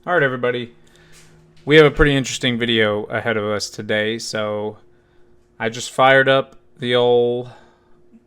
Alright everybody, we have a pretty interesting video ahead of us today, so I just fired up the old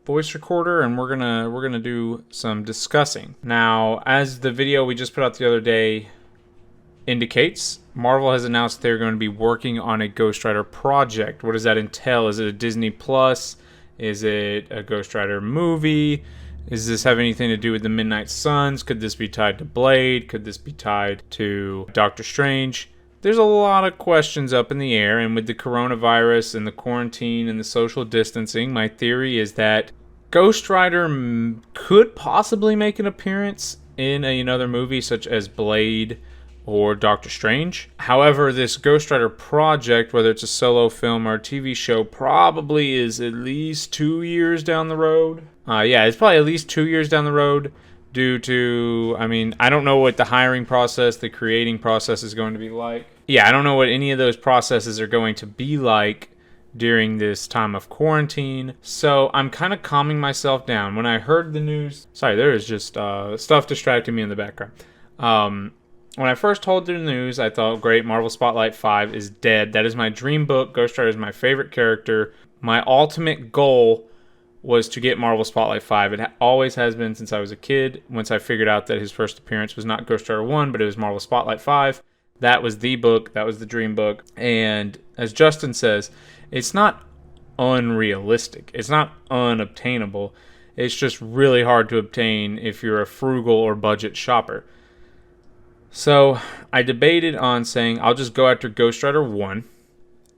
voice recorder and we're gonna do some discussing. Now, as the video we just put out the other day indicates, Marvel has announced they're going to be working on a Ghost Rider project. What does that entail? Is it a Disney Plus? Is it a Ghost Rider movie? Does this have anything to do with the Midnight Suns? Could this be tied to Blade? Could this be tied to Doctor Strange? There's a lot of questions up in the air, and with the coronavirus and the quarantine and the social distancing, my theory is that Ghost Rider could possibly make an appearance in another movie such as Blade or Doctor Strange. However, this Ghost Rider project, whether it's a solo film or a TV show, probably is at least 2 years down the road. It's probably at least 2 years down the road due to, I don't know what the hiring process, the creating process is going to be like. I don't know what any of those processes are going to be like during this time of quarantine. So I'm kind of calming myself down. When I heard the news, sorry, there is just stuff distracting me in the background. When I first told the news, I thought, great, Marvel Spotlight 5 is dead. That is my dream book. Ghost Rider is my favorite character. My ultimate goal was to get Marvel Spotlight 5. It always has been since I was a kid. Once I figured out that his first appearance was not Ghost Rider 1, but it was Marvel Spotlight 5. That was the book. That was the dream book. And as Justin says, it's not unrealistic. It's not unobtainable. It's just really hard to obtain if you're a frugal or budget shopper. So I debated on saying I'll just go after Ghost Rider 1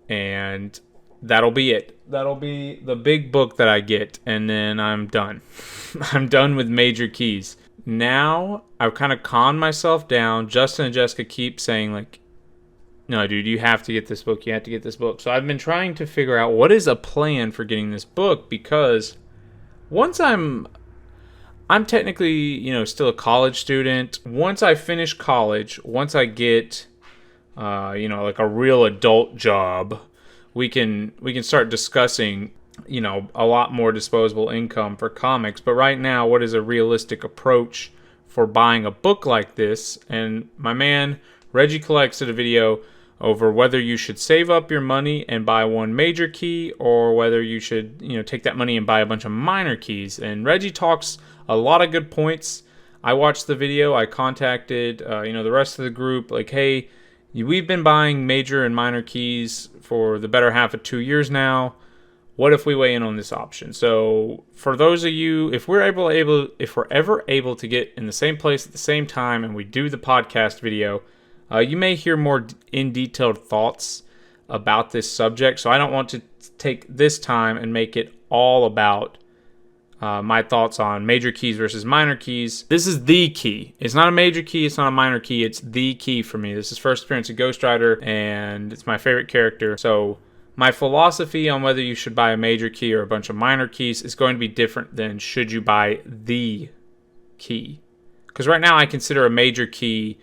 and that'll be it. That'll be the big book that I get, and then I'm done. I'm done with major keys. Now I've kind of calmed myself down. Justin and Jessica keep saying like, no dude, you have to get this book. You have to get this book. So I've been trying to figure out what is a plan for getting this book, because once I'm technically, still a college student. Once I finish college, once I get, like a real adult job, we can start discussing, a lot more disposable income for comics. But right now, what is a realistic approach for buying a book like this? And my man Reggie Collects did a video over whether you should save up your money and buy one major key, or whether you should, take that money and buy a bunch of minor keys. And Reggie talks a lot of good points. I watched the video. I contacted, the rest of the group. Like, hey, we've been buying major and minor keys for the better half of 2 years now. What if we weigh in on this option? So for those of you, if we're ever able to get in the same place at the same time and we do the podcast video, you may hear more in detailed thoughts about this subject. So I don't want to take this time and make it all about my thoughts on major keys versus minor keys. This is the key. It's not a major key. It's not a minor key. It's the key for me. This is first appearance of Ghost Rider, and it's my favorite character. So my philosophy on whether you should buy a major key or a bunch of minor keys is going to be different than should you buy the key. Because right now I consider a major key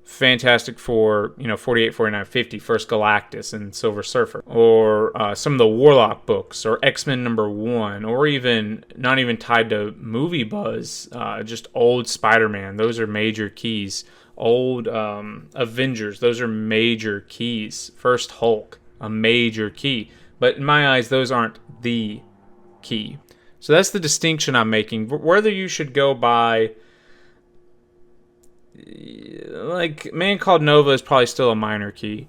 Fantastic Four, 48, 49, 50, First Galactus and Silver Surfer, or some of the Warlock books, or X-Men #1, or even not even tied to movie buzz, just old Spider-Man. Those are major keys. Old Avengers, those are major keys. First Hulk, a major key. But in my eyes, those aren't the key. So that's the distinction I'm making. Whether you should go buy, like, Man Called Nova is probably still a minor key.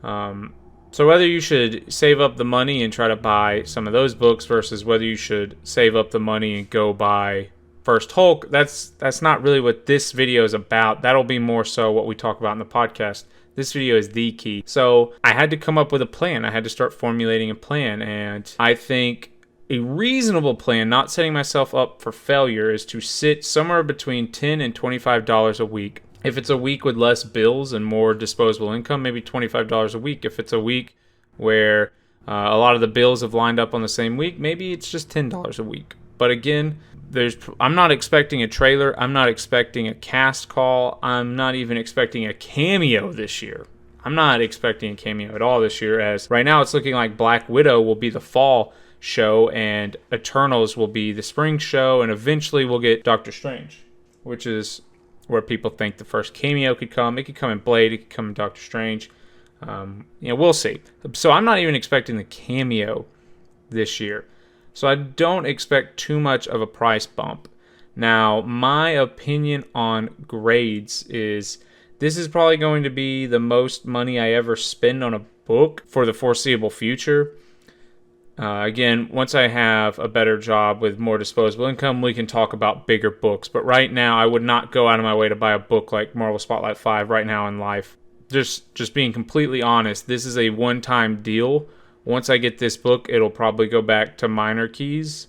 So whether you should save up the money and try to buy some of those books versus whether you should save up the money and go buy First Hulk, that's not really what this video is about. That'll be more so what we talk about in the podcast. This video is the key. So I had to come up with a plan. I had to start formulating a plan, and I think a reasonable plan, not setting myself up for failure, is to sit somewhere between $10 and $25 a week. If it's a week with less bills and more disposable income, maybe $25 a week. If it's a week where a lot of the bills have lined up on the same week, maybe it's just $10 a week. But again, I'm not expecting a trailer. I'm not expecting a cast call. I'm not even expecting a cameo this year. I'm not expecting a cameo at all this year, as right now it's looking like Black Widow will be the fall show and Eternals will be the spring show, and eventually we'll get Doctor Strange, which is where people think the first cameo could come. It could come in Blade. It could come in Doctor Strange. We'll see. So I'm not even expecting the cameo this year. So I don't expect too much of a price bump. Now, my opinion on grades is this is probably going to be the most money I ever spend on a book for the foreseeable future. Again, once I have a better job with more disposable income, we can talk about bigger books. But right now, I would not go out of my way to buy a book like Marvel Spotlight 5 right now in life. Just being completely honest, this is a one-time deal. Once I get this book, it'll probably go back to minor keys.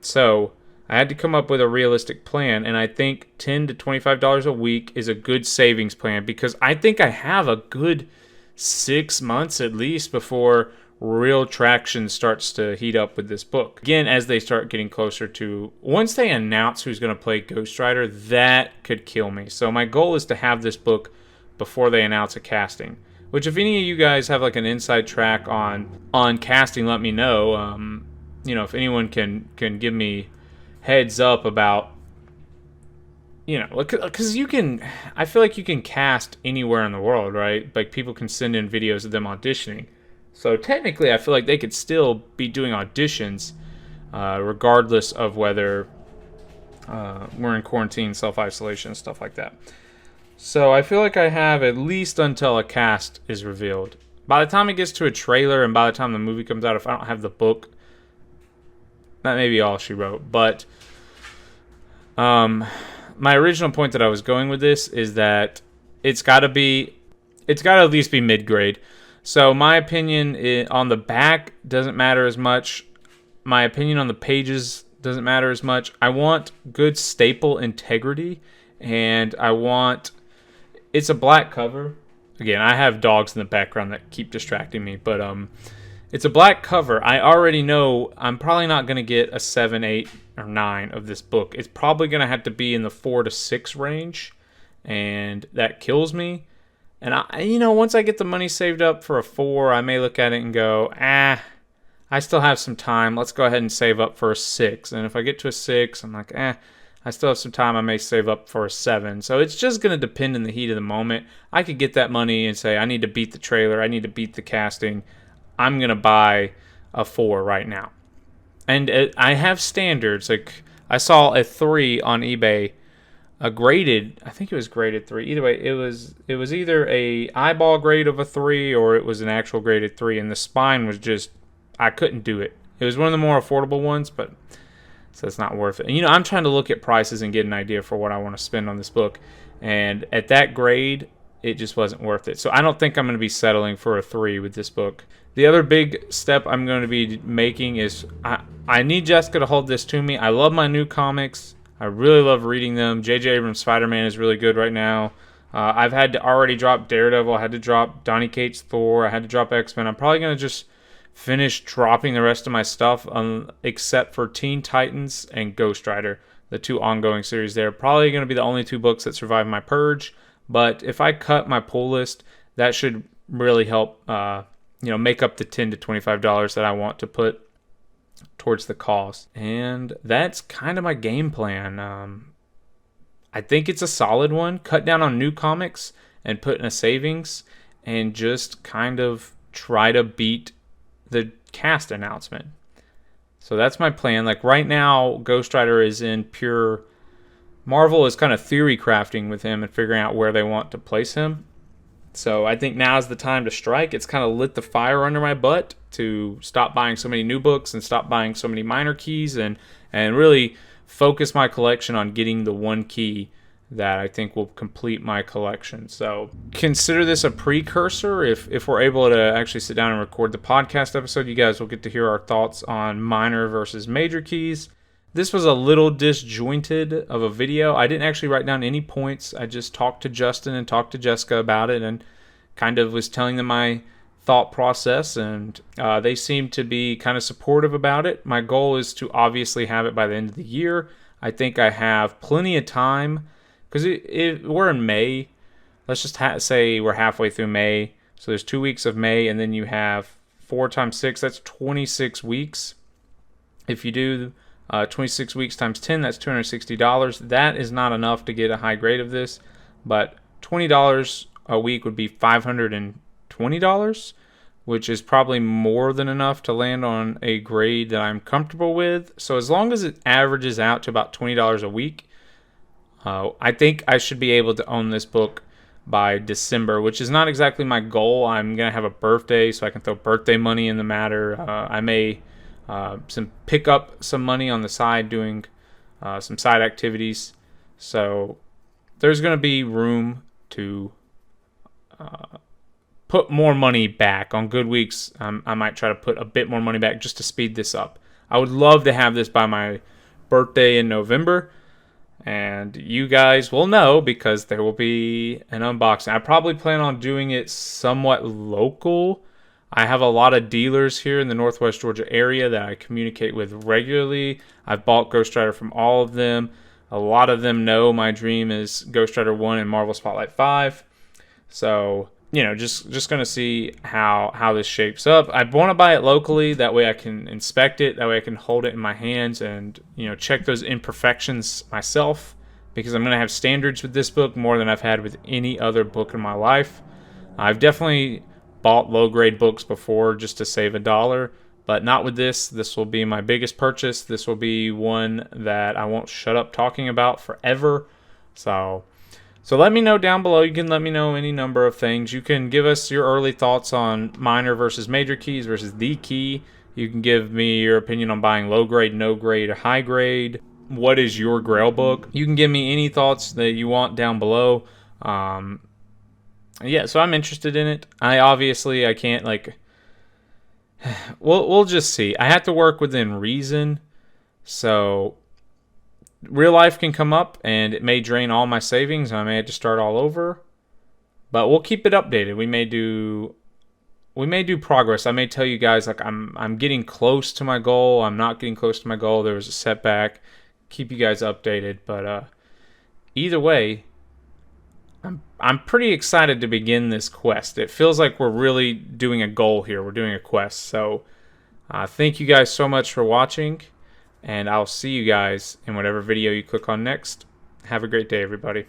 So I had to come up with a realistic plan, and I think $10 to $25 a week is a good savings plan because I think I have a good 6 months at least before real traction starts to heat up with this book. Again, as they start getting closer to, once they announce who's going to play Ghost Rider, that could kill me. So my goal is to have this book before they announce a casting. Which, if any of you guys have like an inside track on casting, let me know. If anyone can give me heads up about, because I feel like you can cast anywhere in the world, right? Like people can send in videos of them auditioning. So technically, I feel like they could still be doing auditions, regardless of whether we're in quarantine, self-isolation, stuff like that. So I feel like I have at least until a cast is revealed. By the time it gets to a trailer and by the time the movie comes out, if I don't have the book, that may be all she wrote. But my original point that I was going with this is that it's got to at least be mid-grade. So my opinion on the back doesn't matter as much. My opinion on the pages doesn't matter as much. I want good staple integrity, and it's a black cover. Again, I have dogs in the background that keep distracting me, but it's a black cover. I already know I'm probably not going to get a 7, 8, or 9 of this book. It's probably going to have to be in the 4 to 6 range, and that kills me. And once I get the money saved up for a 4, I may look at it and go, I still have some time. Let's go ahead and save up for a 6. And if I get to a 6, I'm like, I still have some time. I may save up for a 7. So it's just going to depend in the heat of the moment. I could get that money and say, I need to beat the trailer. I need to beat the casting. I'm going to buy a 4 right now. And I have standards. Like I saw a 3 on eBay, a graded, I think it was graded 3. Either way, it was either a eyeball grade of a 3 or it was an actual graded 3. And the spine was just, I couldn't do it. It was one of the more affordable ones, but so it's not worth it. And, I'm trying to look at prices and get an idea for what I want to spend on this book. And at that grade, it just wasn't worth it. So I don't think I'm going to be settling for a 3 with this book. The other big step I'm going to be making is I need Jessica to hold this to me. I love my new comics. I really love reading them. J.J. Abrams' Spider-Man is really good right now. I've had to already drop Daredevil. I had to drop Donny Cates' Thor. I had to drop X-Men. I'm probably going to just finish dropping the rest of my stuff except for Teen Titans and Ghost Rider, the 2 ongoing series there. Probably going to be the only 2 books that survive my purge. But if I cut my pull list, that should really help make up the $10 to $25 that I want to put towards the cost. And that's kind of my game plan. I think it's a solid one. Cut down on new comics and put in a savings and just kind of try to beat the cast announcement. So that's my plan. Like right now, Ghost Rider is in pure... Marvel is kind of theory crafting with him and figuring out where they want to place him. So I think now's the time to strike. It's kind of lit the fire under my butt to stop buying so many new books and stop buying so many minor keys and really focus my collection on getting the one key that I think will complete my collection. So consider this a precursor. If we're able to actually sit down and record the podcast episode, you guys will get to hear our thoughts on minor versus major keys. This was a little disjointed of a video. I didn't actually write down any points. I just talked to Justin and talked to Jessica about it and kind of was telling them my thought process, and they seemed to be kind of supportive about it. My goal is to obviously have it by the end of the year. I think I have plenty of time because we're in May. Let's just say we're halfway through May. So there's 2 weeks of May, and then you have 4 times 6. That's 26 weeks. If you do 26 weeks times 10, that's $260. That is not enough to get a high grade of this, but $20 a week would be $520, which is probably more than enough to land on a grade that I'm comfortable with. So as long as it averages out to about $20 a week, I think I should be able to own this book by December, which is not exactly my goal. I'm going to have a birthday, so I can throw birthday money in the matter. I may pick up some money on the side doing some side activities. So there's going to be room to put more money back. On good weeks, I might try to put a bit more money back just to speed this up. I would love to have this by my birthday in November, and you guys will know because there will be an unboxing. I probably plan on doing it somewhat local. I have a lot of dealers here in the Northwest Georgia area that I communicate with regularly. I've bought Ghost Rider from all of them. A lot of them know my dream is Ghost Rider 1 and Marvel Spotlight 5. So, you know, just going to see how this shapes up. I want to buy it locally. That way I can inspect it. That way I can hold it in my hands and, you know, check those imperfections myself, because I'm going to have standards with this book more than I've had with any other book in my life. I've definitely bought low-grade books before just to save $1, but not with this. This will be my biggest purchase. This will be one that I won't shut up talking about forever. So let me know down below. You can let me know any number of things. You can give us your early thoughts on minor versus major keys versus the key. You can give me your opinion on buying low grade, no grade, or high grade. What is your Grail book? You can give me any thoughts that you want down below. Yeah, so I'm interested in it. I can't, like, we'll just see. I have to work within reason. So real life can come up and it may drain all my savings and I may have to start all over, but we'll keep it updated. We may do progress. I may tell you guys, like, I'm getting close to my goal. I'm not getting close to my goal. There was a setback. Keep you guys updated, but either way, I'm pretty excited to begin this quest. It feels like we're really doing a goal here. We're doing a quest. So thank you guys so much for watching, and I'll see you guys in whatever video you click on next. Have a great day, everybody.